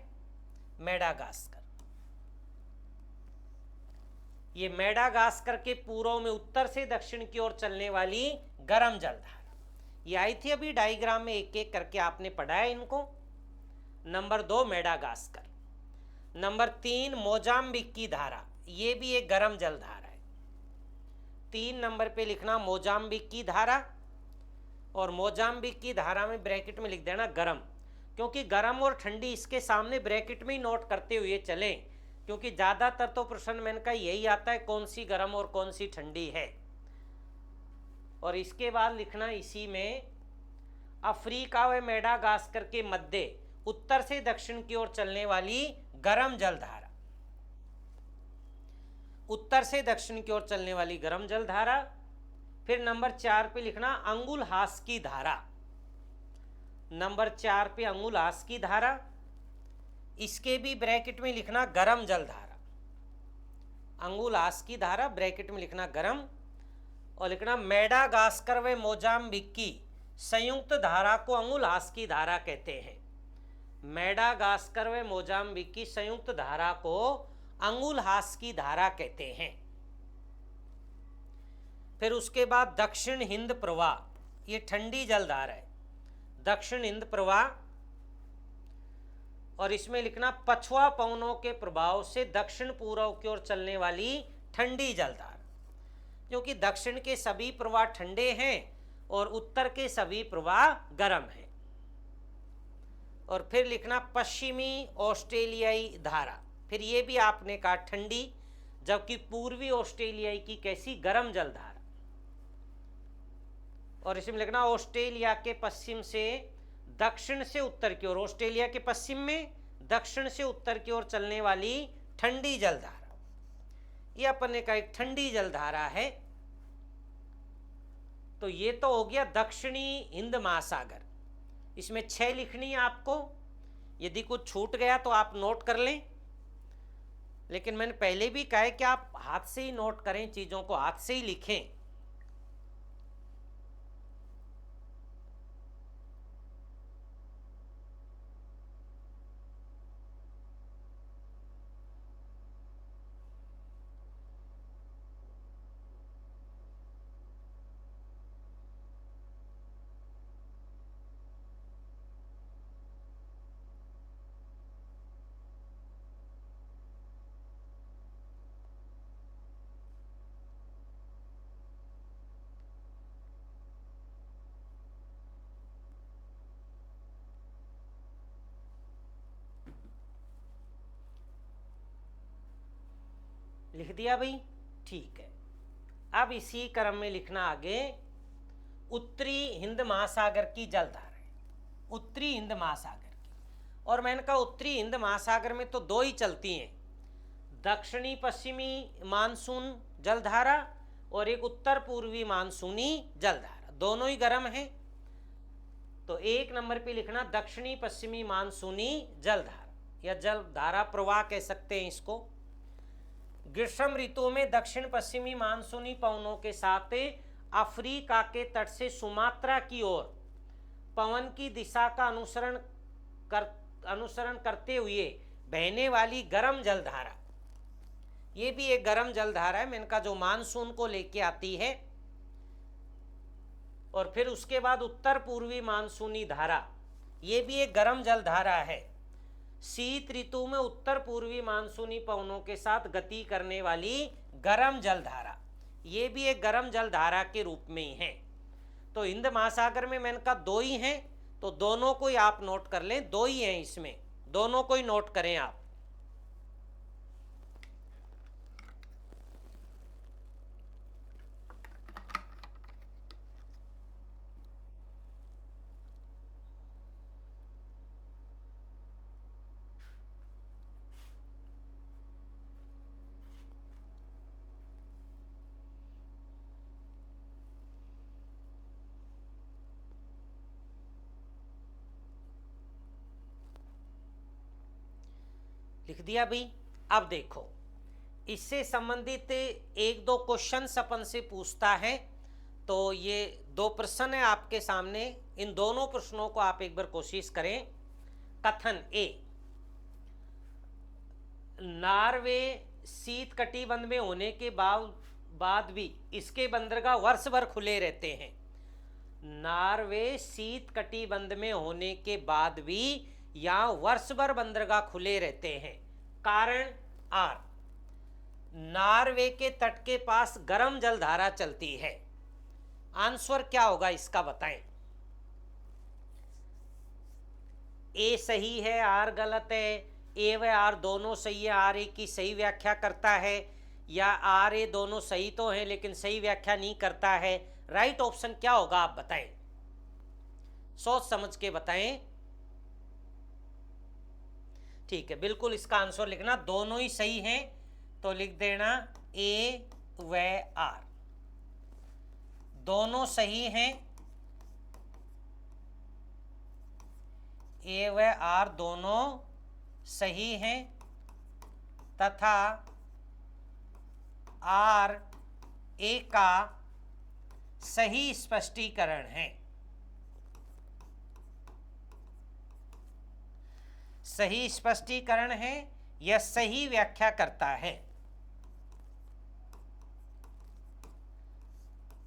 Speaker 1: मेडागास्कर। ये मेडागास्कर के पूर्व में उत्तर से दक्षिण की ओर चलने वाली गर्म जलधारा। ये आई थी अभी डायग्राम में, एक एक करके आपने पढ़ा है इनको। Number 2 Madagascar. नंबर 3 मोजाम्बिक की धारा, ये भी एक गर्म जलधारा है। 3 नंबर पे लिखना मोजाम्बिक की धारा, और मोजाम्बिक की धारा में ब्रैकेट में लिख देना गर्म, क्योंकि गर्म और ठंडी इसके सामने ब्रैकेट में ही नोट करते हुए चले, क्योंकि ज़्यादातर तो प्रश्न में का यही आता है कौन सी गर्म और कौन सी ठंडी है। और इसके बाद लिखना इसी में अफ्रीका व मेडागास्कर के मध्य उत्तर से दक्षिण की ओर चलने वाली गर्म जलधारा। उत्तर से दक्षिण की ओर चलने वाली गर्म जलधारा। फिर नंबर 4 पे लिखना अंगुलहास की धारा। नंबर 4 पे अंगुलहास की धारा, इसके भी ब्रैकेट में लिखना गर्म जलधारा। अंगुलहास की धारा ब्रैकेट में लिखना गर्म, और लिखना मेडागास्कर व मोजाम्बिक की संयुक्त धारा को अंगुलहास की धारा कहते हैं। मेडागास्कर व मोजाम्बिक की संयुक्त धारा को अंगुलहास की धारा कहते हैं। फिर उसके बाद दक्षिण हिंद प्रवाह, ये ठंडी जलधारा है, दक्षिण हिंद प्रवाह। और इसमें लिखना पछुआ पवनों के प्रभाव से दक्षिण पूर्व की ओर चलने वाली ठंडी जलधारा, क्योंकि दक्षिण के सभी प्रवाह ठंडे हैं और उत्तर के सभी प्रवाह गर्म हैं। और फिर लिखना पश्चिमी ऑस्ट्रेलियाई धारा, फिर ये भी आपने कहा ठंडी, जबकि पूर्वी ऑस्ट्रेलियाई की कैसी गर्म जलधारा। और इसमें लिखना ऑस्ट्रेलिया के पश्चिम से दक्षिण से उत्तर की ओर, ऑस्ट्रेलिया के पश्चिम में दक्षिण से उत्तर की ओर चलने वाली ठंडी जलधारा। ये अपन ने कहा एक ठंडी जलधारा है। तो ये तो हो गया दक्षिणी हिंद महासागर। इसमें 6 लिखनी है आपको, यदि कुछ छूट गया तो आप नोट कर लें, लेकिन मैंने पहले भी कहा है कि आप हाथ से ही नोट करें, चीज़ों को हाथ से ही लिखें। लिख दिया भाई, ठीक है। अब इसी क्रम में लिखना आगे उत्तरी हिंद महासागर की जलधाराएं। उत्तरी हिंद महासागर की और मैंने कहा उत्तरी हिंद महासागर में तो दो ही चलती हैं, दक्षिणी पश्चिमी मानसून जलधारा और एक उत्तर पूर्वी मानसूनी जलधारा, दोनों ही गर्म है। तो एक नंबर पे लिखना दक्षिणी पश्चिमी मानसूनी जलधारा या जलधारा प्रवाह कह सकते हैं इसको। ग्रीष्म ऋतु में दक्षिण पश्चिमी मानसूनी पवनों के साथ अफ्रीका के तट से सुमात्रा की ओर पवन की दिशा का अनुसरण करते हुए बहने वाली गर्म जलधारा, ये भी एक गर्म जलधारा है। मैंने कहा जो मानसून को लेके आती है। और फिर उसके बाद उत्तर पूर्वी मानसूनी धारा, ये भी एक गर्म जलधारा है। शीत ऋतु में उत्तर पूर्वी मानसूनी पवनों के साथ गति करने वाली गर्म जलधारा, ये भी एक गर्म जलधारा के रूप में ही है। तो हिंद महासागर में मैंने कहा दो ही हैं, तो दोनों को ही आप नोट कर लें, दो ही हैं इसमें, दोनों को ही नोट करें आप। लिख दिया भाई। अब देखो इससे संबंधित एक दो क्वेश्चन अपन से पूछता है। तो ये दो प्रश्न है आपके सामने, इन दोनों प्रश्नों को आप एक बार कोशिश करें। कथन ए, नॉर्वे शीत कटिबंध में होने के बाद भी इसके बंदरगाह वर्ष भर खुले रहते हैं। नॉर्वे शीत कटिबंध में होने के बाद भी यहाँ वर्ष भर बंदरगाह खुले रहते हैं। कारण आर, नॉर्वे के तट के पास गर्म जलधारा चलती है। आंसर क्या होगा इसका बताएं। ए सही है, आर गलत है, ए व आर दोनों सही है, आर ए की सही व्याख्या करता है, या आर ए दोनों सही तो है लेकिन सही व्याख्या नहीं करता है। राइट ऑप्शन क्या होगा आप बताएं, सोच समझ के बताएं। ठीक है, बिल्कुल इसका आंसर लिखना, दोनों ही सही हैं तो लिख देना ए व आर, दोनों सही हैं, ए व आर दोनों सही हैं तथा आर ए का सही स्पष्टीकरण है। सही स्पष्टीकरण है या सही व्याख्या करता है,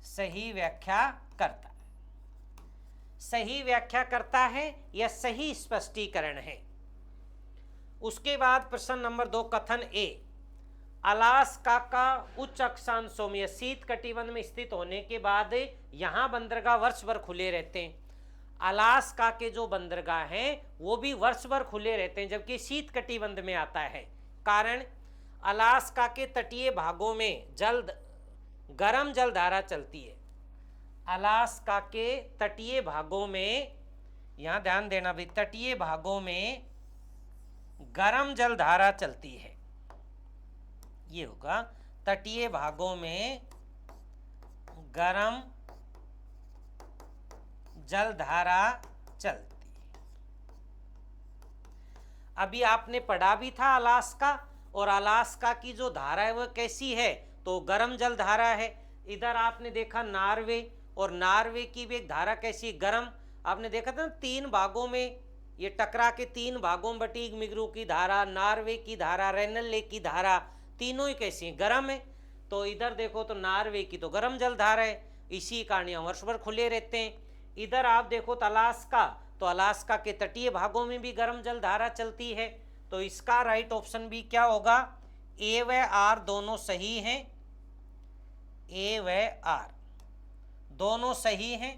Speaker 1: सही व्याख्या करता है, सही व्याख्या करता है या सही स्पष्टीकरण है। उसके बाद प्रश्न नंबर 2 कथन ए, अलास्का का उच्च अक्षांशों में शीत कटिबंध में स्थित होने के बाद यहाँ बंदरगाह वर्ष भर खुले रहते हैं। अलास्का के जो बंदरगाह हैं वो भी वर्ष भर खुले रहते हैं जबकि शीत कटिबंध में आता है। कारण अलास्का के तटीय भागों में गर्म जलधारा चलती है। अलास्का के तटीय भागों में, यहाँ ध्यान देना भी, तटीय भागों में गर्म जलधारा चलती है। ये होगा तटीय भागों में गर्म जलधारा चलती है। अभी आपने पढ़ा भी था अलास्का, और अलास्का की जो धारा है वह कैसी है, तो गर्म जलधारा है। इधर आपने देखा नॉर्वे, और नॉर्वे की भी एक धारा कैसी, गर्म। आपने देखा था ना 3 भागों में, ये टकरा के 3 भागों में बटी, मिग्रू की धारा, नॉर्वे की धारा, रेनल लेक की धारा, तीनों ही कैसी हैं, गर्म है। तो इधर देखो तो नॉर्वे की तो गर्म जलधारा है, इसी कारण यहाँ वर्ष भर खुले रहते हैं। इधर आप देखो तो अलास्का, तो अलास्का के तटीय भागों में भी गर्म जलधारा चलती है। तो इसका राइट ऑप्शन भी क्या होगा, ए व आर दोनों सही हैं, ए व आर दोनों सही हैं,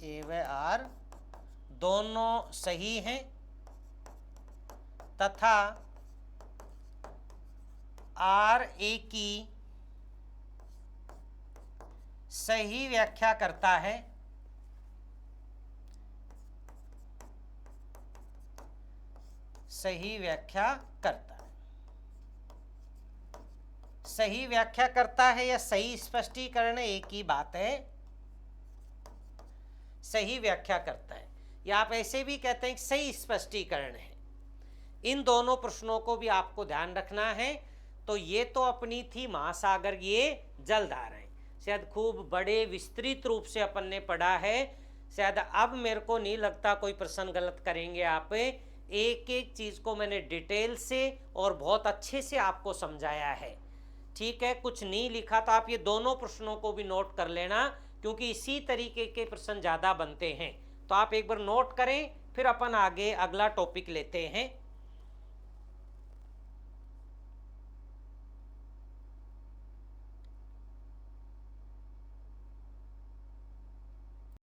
Speaker 1: ए व आर दोनों सही हैं तथा आर ए की सही व्याख्या करता है, सही व्याख्या करता है। सही व्याख्या करता है या सही स्पष्टीकरण एक ही बात है। सही व्याख्या करता है या आप ऐसे भी कहते हैं कि सही स्पष्टीकरण है। इन दोनों प्रश्नों को भी आपको ध्यान रखना है। तो ये तो अपनी थी महासागर, ये जलधाराएं। शायद खूब बड़े विस्तृत रूप से अपन ने पढ़ा है। शायद अब मेरे को नहीं लगता कोई प्रश्न गलत करेंगे आप। एक एक चीज को मैंने डिटेल से और बहुत अच्छे से आपको समझाया है। ठीक है, कुछ नहीं लिखा तो आप ये दोनों प्रश्नों को भी नोट कर लेना, क्योंकि इसी तरीके के प्रश्न ज़्यादा बनते हैं। तो आप एक बार नोट करें, फिर अपन आगे अगला टॉपिक लेते हैं।